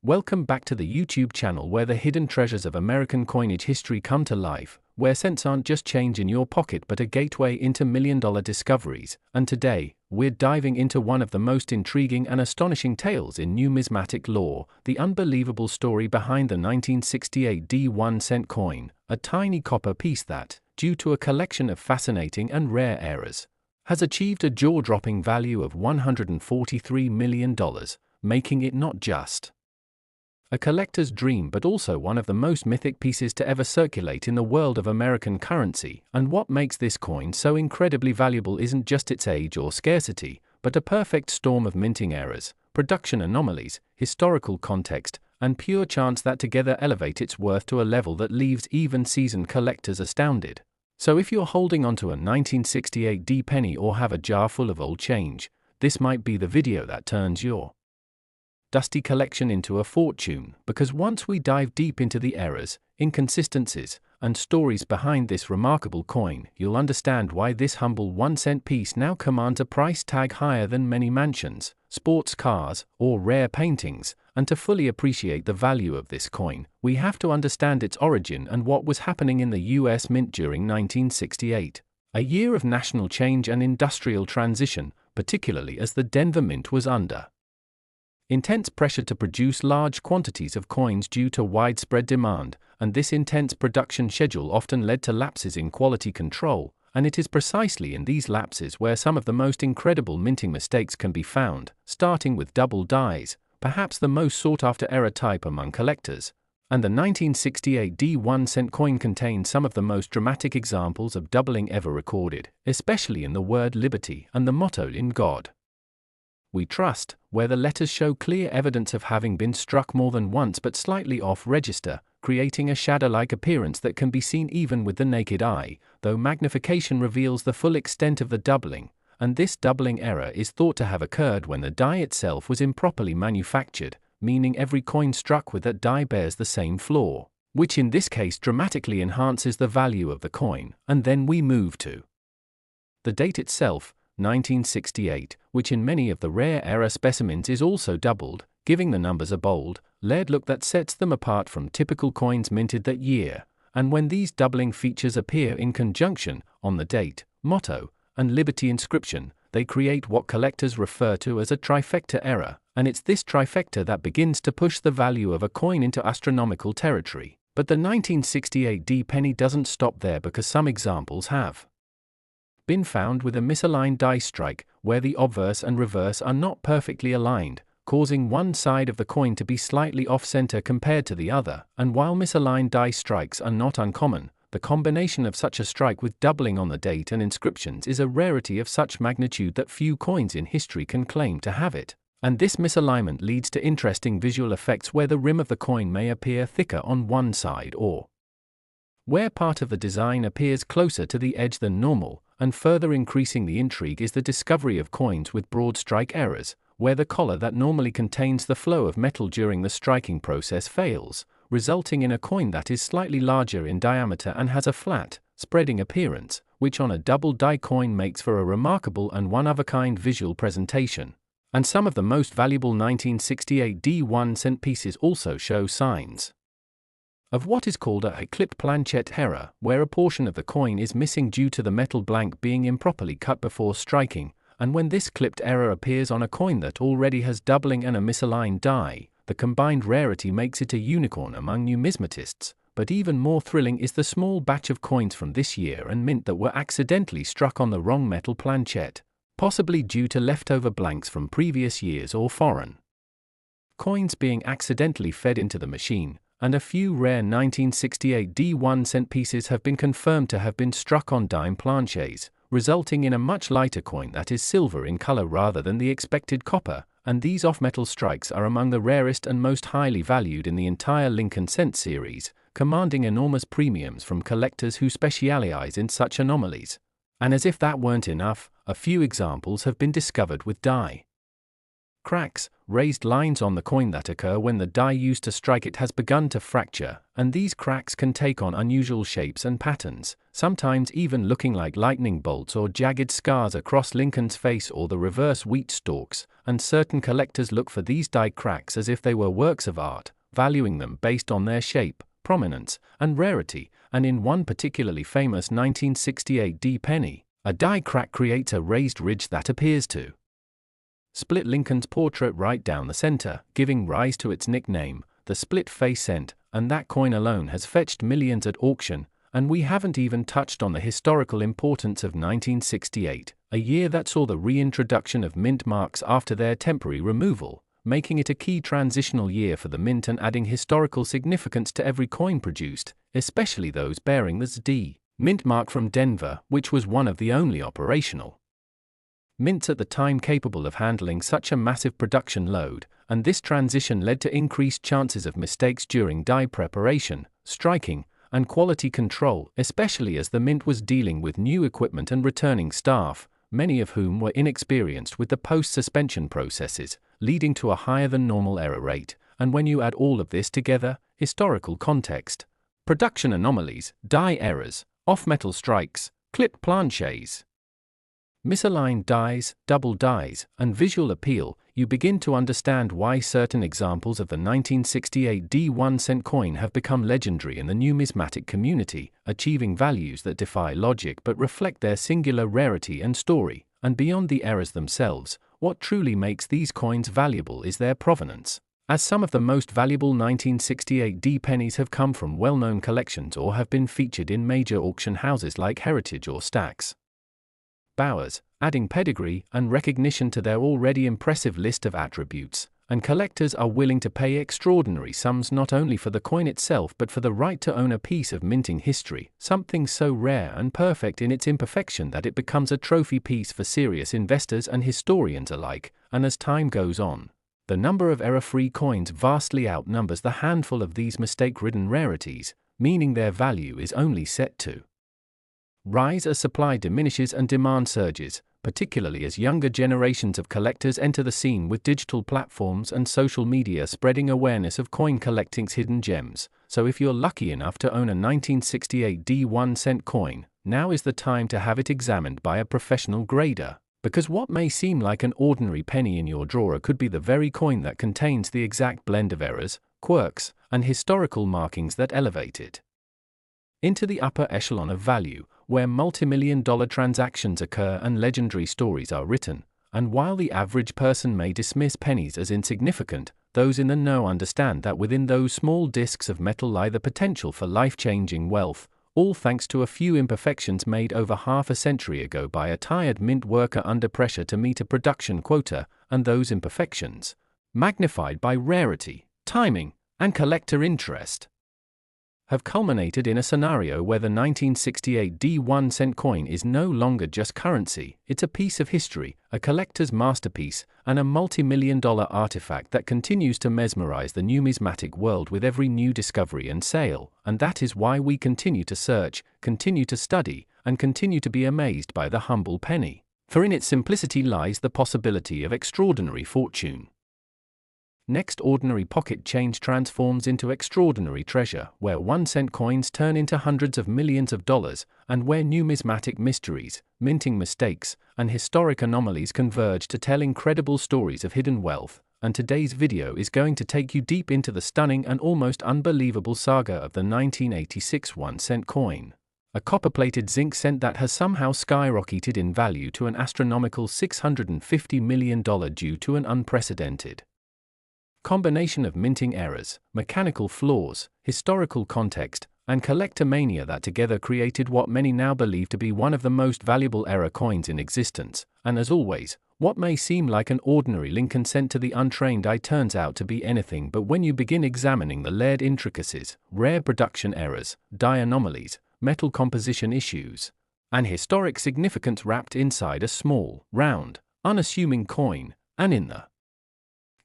Welcome back to the YouTube channel where the hidden treasures of American coinage history come to life, where cents aren't just change in your pocket but a gateway into million-dollar discoveries. And today, we're diving into one of the most intriguing and astonishing tales in numismatic lore, the unbelievable story behind the 1968 D1 coin, a tiny copper piece that, due to a collection of fascinating and rare errors, has achieved a jaw-dropping value of $143 million, making it not just a collector's dream but also one of the most mythic pieces to ever circulate in the world of American currency. And what makes this coin so incredibly valuable isn't just its age or scarcity, but a perfect storm of minting errors, production anomalies, historical context, and pure chance that together elevate its worth to a level that leaves even seasoned collectors astounded. So if you're holding onto a 1968 D penny or have a jar full of old change, this might be the video that turns your dusty collection into a fortune, because once we dive deep into the errors, inconsistencies, and stories behind this remarkable coin, you'll understand why this humble 1-cent piece now commands a price tag higher than many mansions, sports cars, or rare paintings. And to fully appreciate the value of this coin, we have to understand its origin and what was happening in the US Mint during 1968, a year of national change and industrial transition, particularly as the Denver Mint was under intense pressure to produce large quantities of coins due to widespread demand, and this intense production schedule often led to lapses in quality control, and it is precisely in these lapses where some of the most incredible minting mistakes can be found, starting with double dies, perhaps the most sought-after error type among collectors. And the 1968 D1 coin contains some of the most dramatic examples of doubling ever recorded, especially in the word liberty and the motto "In God We Trust," where the letters show clear evidence of having been struck more than once but slightly off register, creating a shadow-like appearance that can be seen even with the naked eye, though magnification reveals the full extent of the doubling. And this doubling error is thought to have occurred when the die itself was improperly manufactured, meaning every coin struck with that die bears the same flaw, which in this case dramatically enhances the value of the coin. And then we move to the date itself, 1968, which in many of the rare error specimens is also doubled, giving the numbers a bold, layered look that sets them apart from typical coins minted that year. And when these doubling features appear in conjunction on the date, motto, and liberty inscription, they create what collectors refer to as a trifecta error, and it's this trifecta that begins to push the value of a coin into astronomical territory. But the 1968 D penny doesn't stop there, because some examples have been found with a misaligned die strike, where the obverse and reverse are not perfectly aligned, causing one side of the coin to be slightly off-center compared to the other. And while misaligned die strikes are not uncommon, the combination of such a strike with doubling on the date and inscriptions is a rarity of such magnitude that few coins in history can claim to have it. And this misalignment leads to interesting visual effects where the rim of the coin may appear thicker on one side, or where part of the design appears closer to the edge than normal. And further increasing the intrigue is the discovery of coins with broad strike errors, where the collar that normally contains the flow of metal during the striking process fails, resulting in a coin that is slightly larger in diameter and has a flat, spreading appearance, which on a double die coin makes for a remarkable and one-of-a-kind visual presentation. And some of the most valuable 1968 D1 pieces also show signs of what is called a clipped planchette error, where a portion of the coin is missing due to the metal blank being improperly cut before striking. And when this clipped error appears on a coin that already has doubling and a misaligned die, the combined rarity makes it a unicorn among numismatists. But even more thrilling is the small batch of coins from this year and mint that were accidentally struck on the wrong metal planchette, possibly due to leftover blanks from previous years or foreign coins being accidentally fed into the machine. And a few rare 1968 D1 pieces have been confirmed to have been struck on dime planchets, resulting in a much lighter coin that is silver in color rather than the expected copper. And these off-metal strikes are among the rarest and most highly valued in the entire Lincoln Cent series, commanding enormous premiums from collectors who specialize in such anomalies. And as if that weren't enough, a few examples have been discovered with die Cracks, raised lines on the coin that occur when the die used to strike it has begun to fracture, and these cracks can take on unusual shapes and patterns, sometimes even looking like lightning bolts or jagged scars across Lincoln's face or the reverse wheat stalks, and certain collectors look for these die cracks as if they were works of art, valuing them based on their shape, prominence, and rarity, and in one particularly famous 1968 D penny, a die crack creates a raised ridge that appears to split Lincoln's portrait right down the center, giving rise to its nickname, the split face cent, and that coin alone has fetched millions at auction, and we haven't even touched on the historical importance of 1968, a year that saw the reintroduction of mint marks after their temporary removal, making it a key transitional year for the mint and adding historical significance to every coin produced, especially those bearing the ZD mint mark from Denver, which was one of the only operational mints at the time capable of handling such a massive production load, and this transition led to increased chances of mistakes during die preparation, striking, and quality control, especially as the mint was dealing with new equipment and returning staff, many of whom were inexperienced with the post-suspension processes, leading to a higher than normal error rate, and when you add all of this together, historical context, production anomalies, die errors, off-metal strikes, clipped planches, misaligned dies, double dies, and visual appeal, you begin to understand why certain examples of the 1968 D1 cent coin have become legendary in the numismatic community, achieving values that defy logic but reflect their singular rarity and story. And beyond the errors themselves, what truly makes these coins valuable is their provenance, as some of the most valuable 1968 D pennies have come from well-known collections or have been featured in major auction houses like Heritage or Stax Bowers, adding pedigree and recognition to their already impressive list of attributes, and collectors are willing to pay extraordinary sums not only for the coin itself but for the right to own a piece of minting history, something so rare and perfect in its imperfection that it becomes a trophy piece for serious investors and historians alike, and as time goes on, the number of error-free coins vastly outnumbers the handful of these mistake-ridden rarities, meaning their value is only set to rise as supply diminishes and demand surges, particularly as younger generations of collectors enter the scene with digital platforms and social media spreading awareness of coin collecting's hidden gems. So if you're lucky enough to own a 1968 D1 cent coin, now is the time to have it examined by a professional grader, because what may seem like an ordinary penny in your drawer could be the very coin that contains the exact blend of errors, quirks, and historical markings that elevate it into the upper echelon of value, where multi-million-dollar transactions occur and legendary stories are written. And while the average person may dismiss pennies as insignificant, those in the know understand that within those small discs of metal lie the potential for life-changing wealth, all thanks to a few imperfections made over half a century ago by a tired mint worker under pressure to meet a production quota, and those imperfections, magnified by rarity, timing, and collector interest, have culminated in a scenario where the 1968 D1 cent coin is no longer just currency, it's a piece of history, a collector's masterpiece, and a multi-million-dollar artifact that continues to mesmerize the numismatic world with every new discovery and sale, and that is why we continue to search, continue to study, and continue to be amazed by the humble penny, for in its simplicity lies the possibility of extraordinary fortune. Next, ordinary pocket change transforms into extraordinary treasure, where 1 cent coins turn into hundreds of millions of dollars, and where numismatic mysteries, minting mistakes, and historic anomalies converge to tell incredible stories of hidden wealth. And today's video is going to take you deep into the stunning and almost unbelievable saga of the 1986 1 cent coin, a copper-plated zinc cent that has somehow skyrocketed in value to an astronomical $650 million due to an unprecedented combination of minting errors, mechanical flaws, historical context, and collector mania that together created what many now believe to be one of the most valuable error coins in existence. And as always, what may seem like an ordinary Lincoln cent to the untrained eye turns out to be anything but when you begin examining the layered intricacies, rare production errors, die anomalies, metal composition issues, and historic significance wrapped inside a small, round, unassuming coin. And in the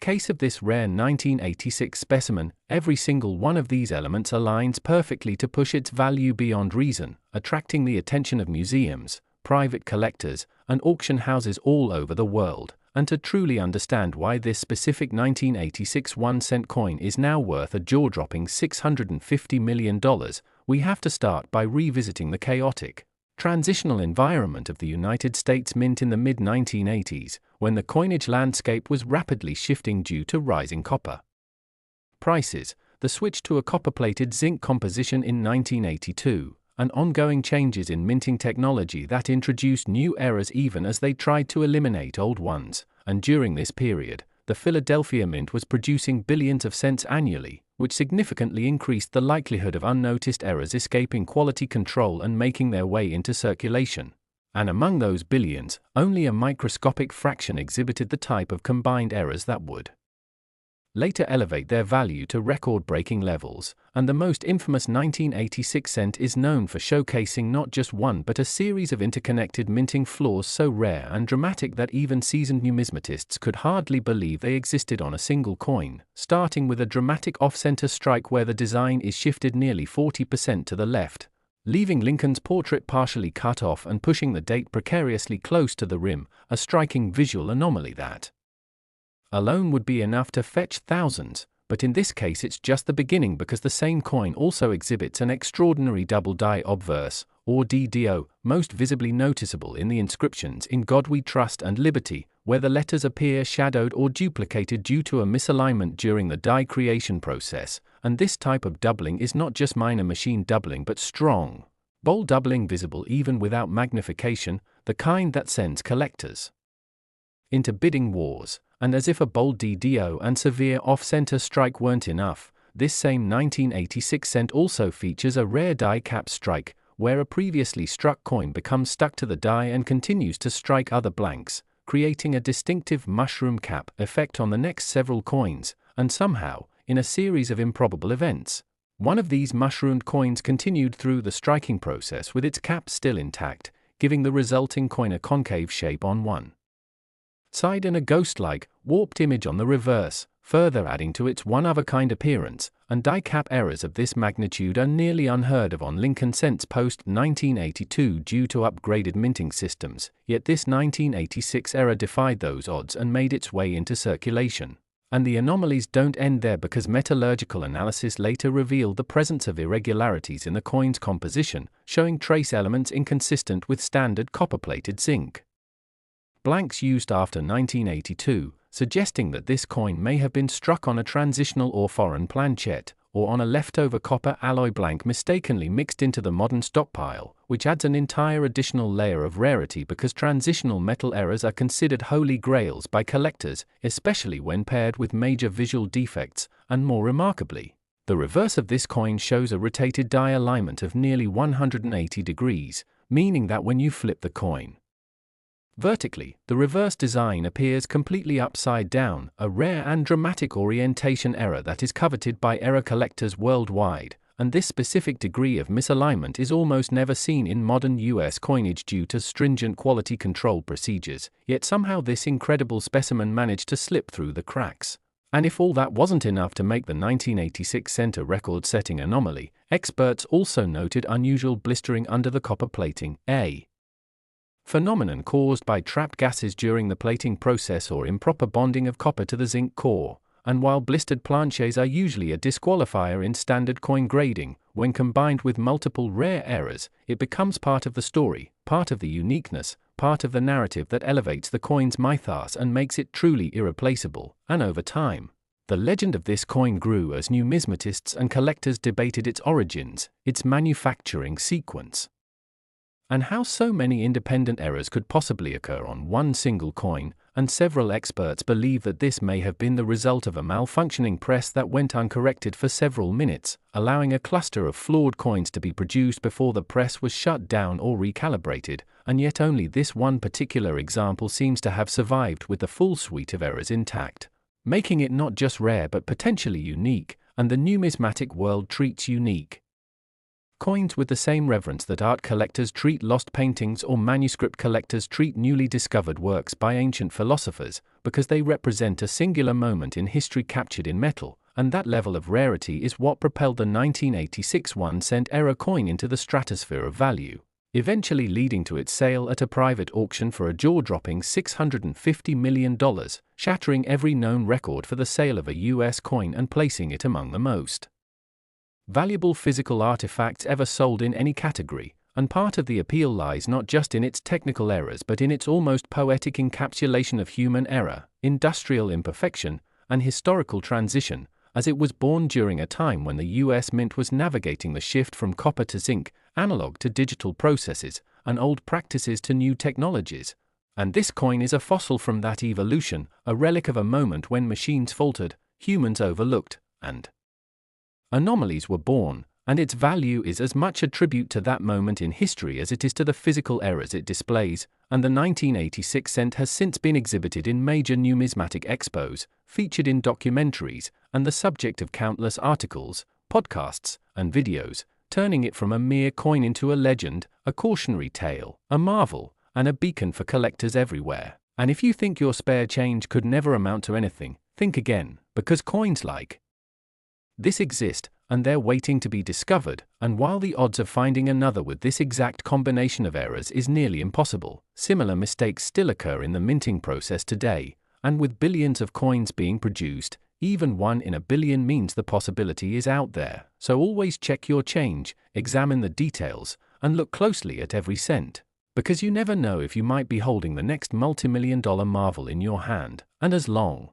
case of this rare 1986 specimen, every single one of these elements aligns perfectly to push its value beyond reason, attracting the attention of museums, private collectors, and auction houses all over the world. and to truly understand why this specific 1986 1-cent coin is now worth a jaw-dropping $650 million, we have to start by revisiting the chaotic, transitional environment of the United States Mint in the mid-1980s, when the coinage landscape was rapidly shifting due to rising copper prices, the switch to a copper-plated zinc composition in 1982, and ongoing changes in minting technology that introduced new errors even as they tried to eliminate old ones. And during this period, the Philadelphia Mint was producing billions of cents annually, which significantly increased the likelihood of unnoticed errors escaping quality control and making their way into circulation. And among those billions, only a microscopic fraction exhibited the type of combined errors that would later elevate their value to record-breaking levels, and the most infamous 1986 cent is known for showcasing not just one but a series of interconnected minting flaws so rare and dramatic that even seasoned numismatists could hardly believe they existed on a single coin, starting with a dramatic off-center strike where the design is shifted nearly 40% to the left, leaving Lincoln's portrait partially cut off and pushing the date precariously close to the rim, a striking visual anomaly that alone would be enough to fetch thousands, but in this case it's just the beginning because the same coin also exhibits an extraordinary double die obverse, or DDO, most visibly noticeable in the inscriptions "In God We Trust" and "Liberty," where the letters appear shadowed or duplicated due to a misalignment during the die creation process, and this type of doubling is not just minor machine doubling but strong, bold doubling visible even without magnification, the kind that sends collectors into bidding wars. And as if a bold DDO and severe off-center strike weren't enough, this same 1986 cent also features a rare die cap strike, where a previously struck coin becomes stuck to the die and continues to strike other blanks, creating a distinctive mushroom cap effect on the next several coins, and somehow, in a series of improbable events, one of these mushroomed coins continued through the striking process with its cap still intact, giving the resulting coin a concave shape on one side and a ghost-like, warped image on the reverse, further adding to its one-of-a-kind appearance, and die cap errors of this magnitude are nearly unheard of on Lincoln cents post-1982 due to upgraded minting systems, yet this 1986 error defied those odds and made its way into circulation. And the anomalies don't end there because metallurgical analysis later revealed the presence of irregularities in the coin's composition, showing trace elements inconsistent with standard copper-plated zinc blanks used after 1982, suggesting that this coin may have been struck on a transitional or foreign planchette, or on a leftover copper alloy blank mistakenly mixed into the modern stockpile, which adds an entire additional layer of rarity because transitional metal errors are considered holy grails by collectors, especially when paired with major visual defects, and more remarkably, the reverse of this coin shows a rotated die alignment of nearly 180 degrees, meaning that when you flip the coin vertically, the reverse design appears completely upside down, a rare and dramatic orientation error that is coveted by error collectors worldwide, and this specific degree of misalignment is almost never seen in modern US coinage due to stringent quality control procedures, yet somehow this incredible specimen managed to slip through the cracks. And if all that wasn't enough to make the 1986 cent a record-setting anomaly, experts also noted unusual blistering under the copper plating, a phenomenon caused by trapped gases during the plating process or improper bonding of copper to the zinc core, and while blistered planches are usually a disqualifier in standard coin grading, when combined with multiple rare errors, it becomes part of the story, part of the uniqueness, part of the narrative that elevates the coin's mythos and makes it truly irreplaceable, and over time, the legend of this coin grew as numismatists and collectors debated its origins, its manufacturing sequence, and how so many independent errors could possibly occur on one single coin, and several experts believe that this may have been the result of a malfunctioning press that went uncorrected for several minutes, allowing a cluster of flawed coins to be produced before the press was shut down or recalibrated, and yet only this one particular example seems to have survived with the full suite of errors intact, making it not just rare but potentially unique, and the numismatic world treats unique coins with the same reverence that art collectors treat lost paintings or manuscript collectors treat newly discovered works by ancient philosophers, because they represent a singular moment in history captured in metal, and that level of rarity is what propelled the 1986 1-cent error coin into the stratosphere of value. eventually leading to its sale at a private auction for a jaw-dropping $650 million, shattering every known record for the sale of a US coin and placing it among the most valuable physical artifacts ever sold in any category. And part of the appeal lies not just in its technical errors but in its almost poetic encapsulation of human error, industrial imperfection, and historical transition, as it was born during a time when the US Mint was navigating the shift from copper to zinc, analog to digital processes, and old practices to new technologies. And this coin is a fossil from that evolution, a relic of a moment when machines faltered, humans overlooked, and anomalies were born, and its value is as much a tribute to that moment in history as it is to the physical errors it displays, and the 1986 cent has since been exhibited in major numismatic expos, featured in documentaries, and the subject of countless articles, podcasts, and videos, turning it from a mere coin into a legend, a cautionary tale, a marvel, and a beacon for collectors everywhere. And if you think your spare change could never amount to anything, think again, because coins like this exist, and they're waiting to be discovered, and while the odds of finding another with this exact combination of errors is nearly impossible, similar mistakes still occur in the minting process today, and with billions of coins being produced, even 1 in a billion means the possibility is out there. So always check your change, examine the details, and look closely at every cent, because you never know if you might be holding the next multi-million-dollar marvel in your hand. And as long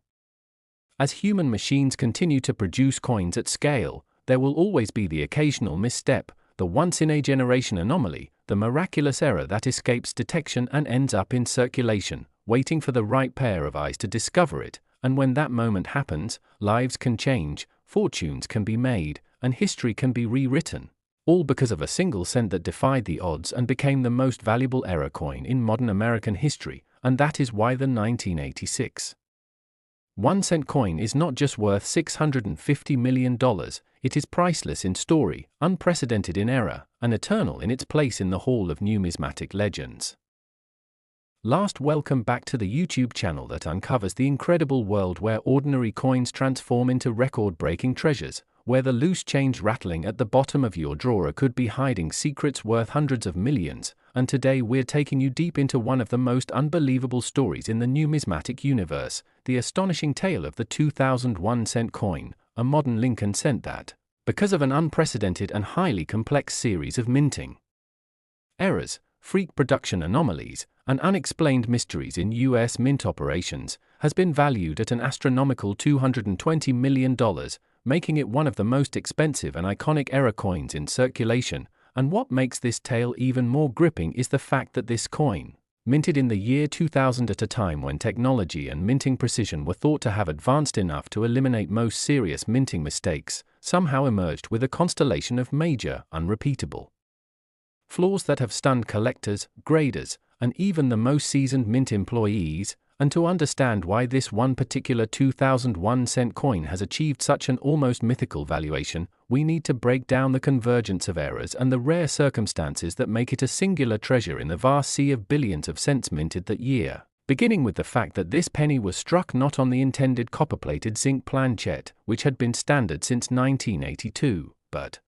as human machines continue to produce coins at scale, there will always be the occasional misstep, the once-in-a-generation anomaly, the miraculous error that escapes detection and ends up in circulation, waiting for the right pair of eyes to discover it. And when that moment happens, lives can change, fortunes can be made, and history can be rewritten. All because of a single cent that defied the odds and became the most valuable error coin in modern American history, and that is why the 1986 1-cent coin is not just worth $650 million, it is priceless in story, unprecedented in error, and eternal in its place in the Hall of Numismatic Legends. Last, welcome back to the YouTube channel that uncovers the incredible world where ordinary coins transform into record-breaking treasures, where the loose change rattling at the bottom of your drawer could be hiding secrets worth hundreds of millions. And today we're taking you deep into one of the most unbelievable stories in the numismatic universe, the astonishing tale of the 2001 cent coin, a modern Lincoln cent that, because of an unprecedented and highly complex series of minting errors, freak production anomalies, and unexplained mysteries in US mint operations, has been valued at an astronomical $220 million, making it one of the most expensive and iconic error coins in circulation. And what makes this tale even more gripping is the fact that this coin, minted in the year 2000 at a time when technology and minting precision were thought to have advanced enough to eliminate most serious minting mistakes, somehow emerged with a constellation of major, unrepeatable flaws that have stunned collectors, graders, and even the most seasoned mint employees. And to understand why this one particular 2001 cent coin has achieved such an almost mythical valuation, we need to break down the convergence of errors and the rare circumstances that make it a singular treasure in the vast sea of billions of cents minted that year. Beginning with the fact that this penny was struck not on the intended copper-plated zinc planchet, which had been standard since 1982, but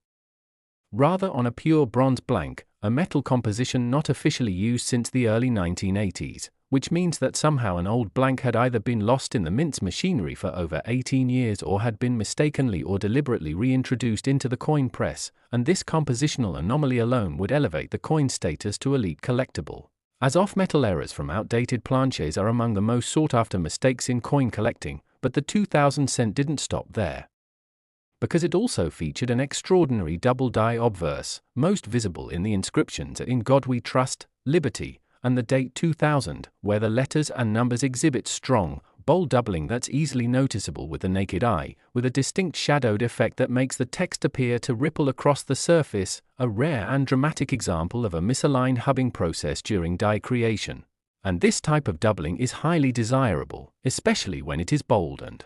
rather on a pure bronze blank, a metal composition not officially used since the early 1980s. Which means that somehow an old blank had either been lost in the mint's machinery for over 18 years or had been mistakenly or deliberately reintroduced into the coin press, and this compositional anomaly alone would elevate the coin's status to elite collectible. As off-metal errors from outdated planchets are among the most sought-after mistakes in coin collecting, but the 2000 cent didn't stop there, because it also featured an extraordinary double-die obverse, most visible in the inscriptions "In God We Trust, Liberty," and the date 2000, where the letters and numbers exhibit strong, bold doubling that's easily noticeable with the naked eye, with a distinct shadowed effect that makes the text appear to ripple across the surface, a rare and dramatic example of a misaligned hubbing process during die creation. And this type of doubling is highly desirable, especially when it is bold and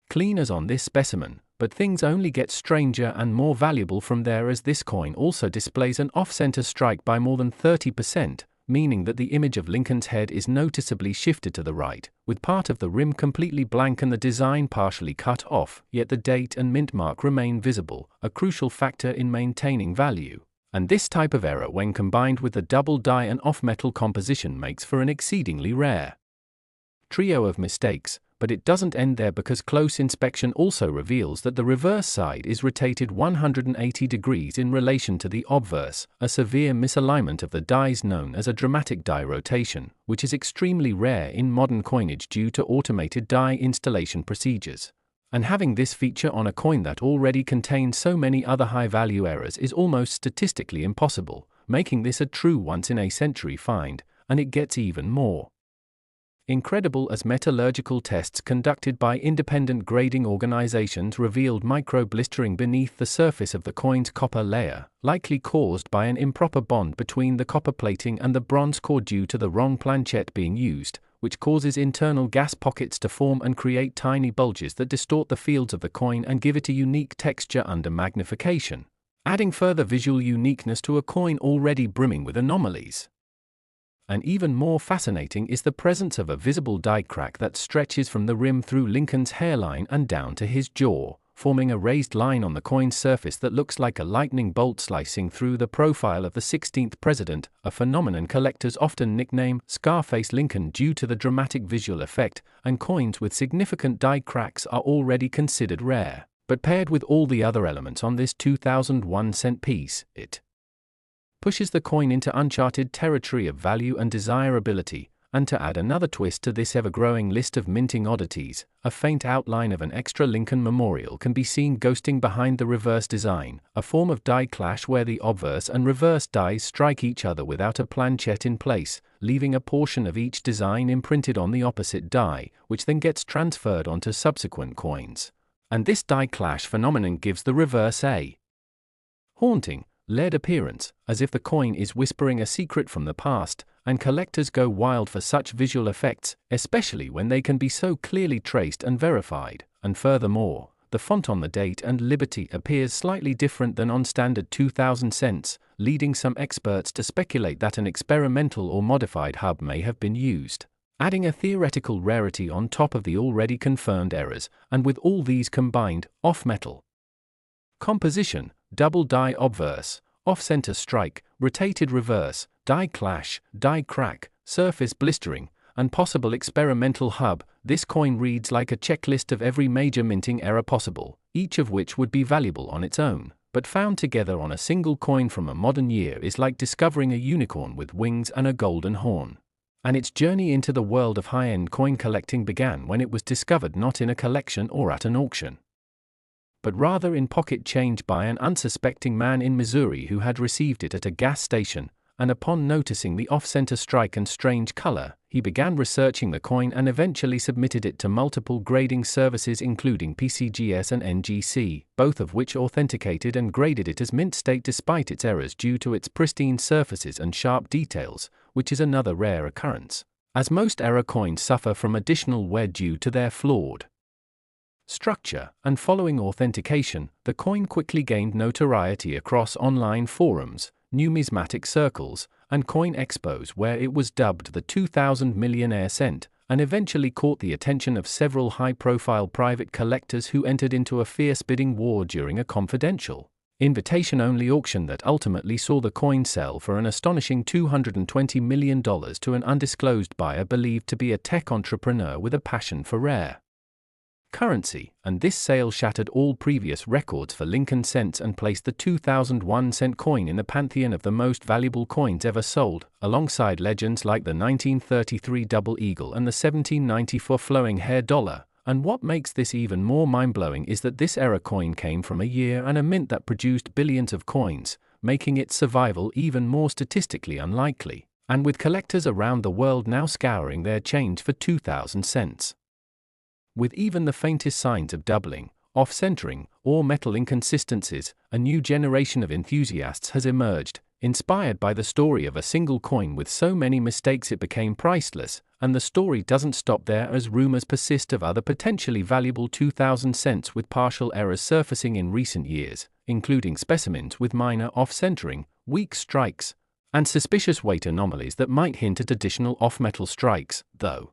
clean as on this specimen, but things only get stranger and more valuable from there, as this coin also displays an off-center strike by more than 30%, meaning that the image of Lincoln's head is noticeably shifted to the right, with part of the rim completely blank and the design partially cut off, yet the date and mint mark remain visible, a crucial factor in maintaining value. And this type of error, when combined with the double die and off-metal composition, makes for an exceedingly rare trio of mistakes. But it doesn't end there, because close inspection also reveals that the reverse side is rotated 180 degrees in relation to the obverse, a severe misalignment of the dies known as a dramatic die rotation, which is extremely rare in modern coinage due to automated die installation procedures. And having this feature on a coin that already contains so many other high-value errors is almost statistically impossible, making this a true once-in-a-century find, and it gets even more incredible as metallurgical tests conducted by independent grading organizations revealed micro-blistering beneath the surface of the coin's copper layer, likely caused by an improper bond between the copper plating and the bronze core due to the wrong planchet being used, which causes internal gas pockets to form and create tiny bulges that distort the fields of the coin and give it a unique texture under magnification, adding further visual uniqueness to a coin already brimming with anomalies. And even more fascinating is the presence of a visible die crack that stretches from the rim through Lincoln's hairline and down to his jaw, forming a raised line on the coin's surface that looks like a lightning bolt slicing through the profile of the 16th president, a phenomenon collectors often nickname Scarface Lincoln due to the dramatic visual effect, and coins with significant die cracks are already considered rare. But paired with all the other elements on this 2001-cent piece, it pushes the coin into uncharted territory of value and desirability. And to add another twist to this ever-growing list of minting oddities, a faint outline of an extra Lincoln memorial can be seen ghosting behind the reverse design, a form of die clash where the obverse and reverse dies strike each other without a planchet in place, leaving a portion of each design imprinted on the opposite die, which then gets transferred onto subsequent coins. And this die clash phenomenon gives the reverse a haunting, lead appearance, as if the coin is whispering a secret from the past, and collectors go wild for such visual effects, especially when they can be so clearly traced and verified. And furthermore, the font on the date and Liberty appears slightly different than on standard 2000 cents, leading some experts to speculate that an experimental or modified hub may have been used, adding a theoretical rarity on top of the already confirmed errors. And with all these combined, off-metal composition, double die obverse, off-center strike, rotated reverse, die clash, die crack, surface blistering, and possible experimental hub, this coin reads like a checklist of every major minting error possible, each of which would be valuable on its own, but found together on a single coin from a modern year is like discovering a unicorn with wings and a golden horn. And its journey into the world of high-end coin collecting began when it was discovered not in a collection or at an auction, but rather in pocket change by an unsuspecting man in Missouri who had received it at a gas station, and upon noticing the off-center strike and strange color, he began researching the coin and eventually submitted it to multiple grading services including PCGS and NGC, both of which authenticated and graded it as mint state despite its errors due to its pristine surfaces and sharp details, which is another rare occurrence, as most error coins suffer from additional wear due to their flawed structure. And following authentication, the coin quickly gained notoriety across online forums, numismatic circles, and coin expos, where it was dubbed the 2000 millionaire cent, and eventually caught the attention of several high-profile private collectors who entered into a fierce bidding war during a confidential, invitation-only auction that ultimately saw the coin sell for an astonishing $220 million to an undisclosed buyer believed to be a tech entrepreneur with a passion for rare currency. And this sale shattered all previous records for Lincoln cents and placed the 2001 cent coin in the pantheon of the most valuable coins ever sold, alongside legends like the 1933 Double Eagle and the 1794 Flowing Hair Dollar. And what makes this even more mind-blowing is that this era coin came from a year and a mint that produced billions of coins, making its survival even more statistically unlikely, and with collectors around the world now scouring their change for 2000 cents. With even the faintest signs of doubling, off-centering, or metal inconsistencies, a new generation of enthusiasts has emerged, inspired by the story of a single coin with so many mistakes it became priceless. And the story doesn't stop there, as rumors persist of other potentially valuable 2000 cents with partial errors surfacing in recent years, including specimens with minor off-centering, weak strikes, and suspicious weight anomalies that might hint at additional off-metal strikes, though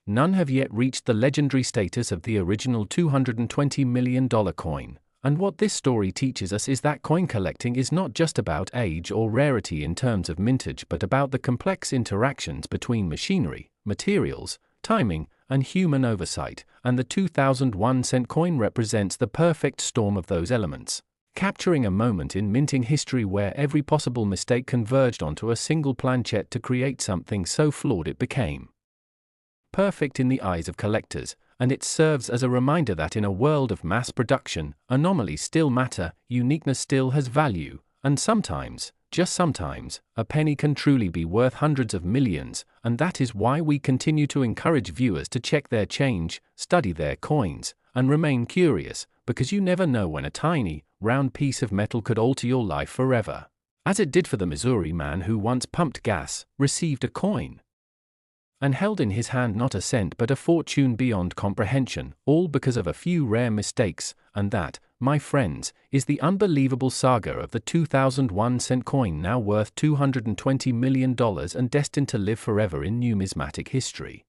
none have yet reached the legendary status of the original $220 million coin. And what this story teaches us is that coin collecting is not just about age or rarity in terms of mintage, but about the complex interactions between machinery, materials, timing, and human oversight, and the 2001-cent coin represents the perfect storm of those elements, capturing a moment in minting history where every possible mistake converged onto a single planchette to create something so flawed it became perfect in the eyes of collectors. And it serves as a reminder that in a world of mass production, anomalies still matter, uniqueness still has value, and sometimes, just sometimes, a penny can truly be worth hundreds of millions, and that is why we continue to encourage viewers to check their change, study their coins, and remain curious, because you never know when a tiny, round piece of metal could alter your life forever. As it did for the Missouri man who once pumped gas, received a coin, and held in his hand not a cent but a fortune beyond comprehension, all because of a few rare mistakes. And that, my friends, is the unbelievable saga of the 2001-cent coin, now worth $220 million and destined to live forever in numismatic history.